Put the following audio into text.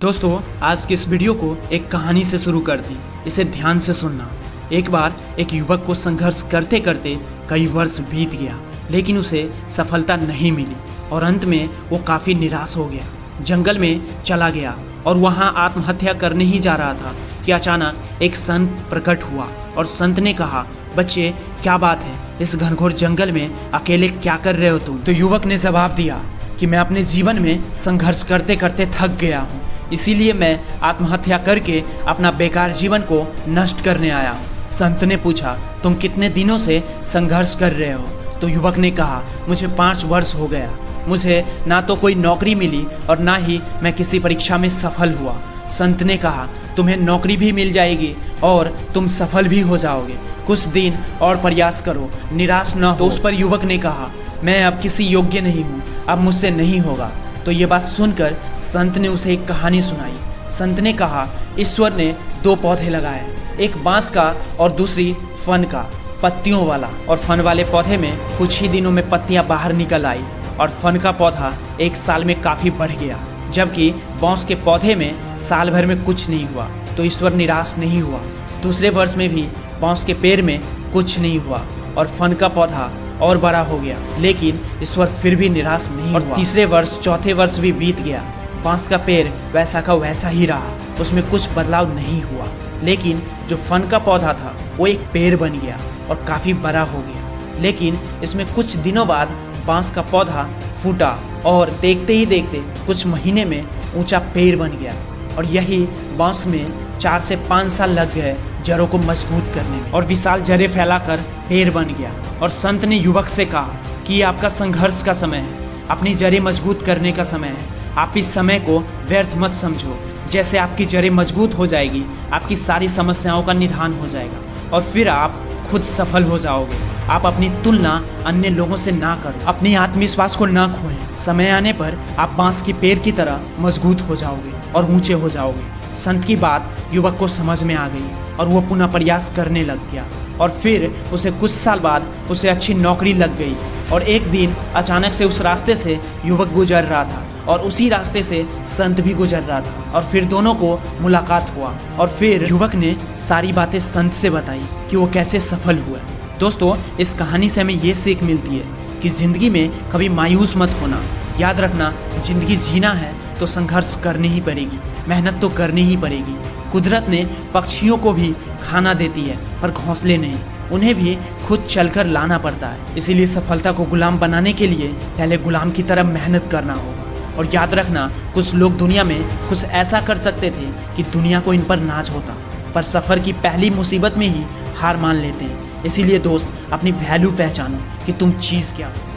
दोस्तों, आज की इस वीडियो को एक कहानी से शुरू कर दी। इसे ध्यान से सुनना। एक बार एक युवक को संघर्ष करते करते कई वर्ष बीत गया, लेकिन उसे सफलता नहीं मिली और अंत में वो काफ़ी निराश हो गया। जंगल में चला गया और वहाँ आत्महत्या करने ही जा रहा था कि अचानक एक संत प्रकट हुआ और संत ने कहा, बच्चे क्या बात है, इस घनघोर जंगल में अकेले क्या कर रहे हो तुम? तो युवक ने जवाब दिया कि मैं अपने जीवन में संघर्ष करते करते थक गया हूँ, इसीलिए मैं आत्महत्या करके अपना बेकार जीवन को नष्ट करने आया हूँ। संत ने पूछा, तुम कितने दिनों से संघर्ष कर रहे हो? तो युवक ने कहा, मुझे 5 वर्ष हो गया। मुझे ना तो कोई नौकरी मिली और ना ही मैं किसी परीक्षा में सफल हुआ। संत ने कहा, तुम्हें नौकरी भी मिल जाएगी और तुम सफल भी हो जाओगे, कुछ दिन और प्रयास करो, निराश न हो। तो उस पर युवक ने कहा, मैं अब किसी योग्य नहीं हूँ, अब मुझसे नहीं होगा। तो ये बात सुनकर संत ने उसे एक कहानी सुनाई। संत ने कहा, ईश्वर ने 2 पौधे लगाए, एक बांस का और दूसरी फन का, पत्तियों वाला। और फन वाले पौधे में कुछ ही दिनों में पत्तियां बाहर निकल आई और फन का पौधा 1 साल में काफ़ी बढ़ गया, जबकि बांस के पौधे में साल भर में कुछ नहीं हुआ। तो ईश्वर निराश नहीं हुआ। दूसरे वर्ष में भी बांस के पेड़ में कुछ नहीं हुआ और फन का पौधा और बड़ा हो गया, लेकिन ईश्वर फिर भी निराश नहीं हुआ। और तीसरे वर्ष, चौथे वर्ष भी बीत गया। बांस का पेड़ वैसा का वैसा ही रहा, उसमें कुछ बदलाव नहीं हुआ, लेकिन जो फन का पौधा था वो एक पेड़ बन गया और काफ़ी बड़ा हो गया। लेकिन इसमें कुछ दिनों बाद बांस का पौधा फूटा और देखते ही देखते कुछ महीने में ऊंचा पेड़ बन गया। और यही बांस में 4 से 5 साल लग गए जड़ों को मजबूत करने में और विशाल जड़ें फैलाकर पेड़ बन गया। और संत ने युवक से कहा कि ये आपका संघर्ष का समय है, अपनी जड़ें मजबूत करने का समय है। आप इस समय को व्यर्थ मत समझो। जैसे आपकी जड़ें मजबूत हो जाएगी, आपकी सारी समस्याओं का निदान हो जाएगा और फिर आप खुद सफल हो जाओगे। आप अपनी तुलना अन्य लोगों से ना करो, अपने आत्मविश्वास को ना खोएं। समय आने पर आप बांस की पेड़ की तरह मजबूत हो जाओगे और ऊंचे हो जाओगे। संत की बात युवक को समझ में आ गई और वो पुनः प्रयास करने लग गया। और फिर उसे कुछ साल बाद उसे अच्छी नौकरी लग गई। और एक दिन अचानक से उस रास्ते से युवक गुजर रहा था और उसी रास्ते से संत भी गुजर रहा था और फिर दोनों को मुलाकात हुआ। और फिर युवक ने सारी बातें संत से बताई कि वो कैसे सफल हुआ। दोस्तों, इस कहानी से हमें ये सीख मिलती है कि ज़िंदगी में कभी मायूस मत होना। याद रखना, ज़िंदगी जीना है तो संघर्ष करनी ही पड़ेगी, मेहनत तो करनी ही पड़ेगी। कुदरत ने पक्षियों को भी खाना देती है पर घोंसले नहीं, उन्हें भी खुद चलकर लाना पड़ता है। इसीलिए सफलता को गुलाम बनाने के लिए पहले गुलाम की तरह मेहनत करना होगा। और याद रखना, कुछ लोग दुनिया में कुछ ऐसा कर सकते थे कि दुनिया को इन पर नाज होता, पर सफ़र की पहली मुसीबत में ही हार मान लेते हैं। इसीलिए दोस्त, अपनी वैल्यू पहचानो कि तुम चीज़ क्या हो।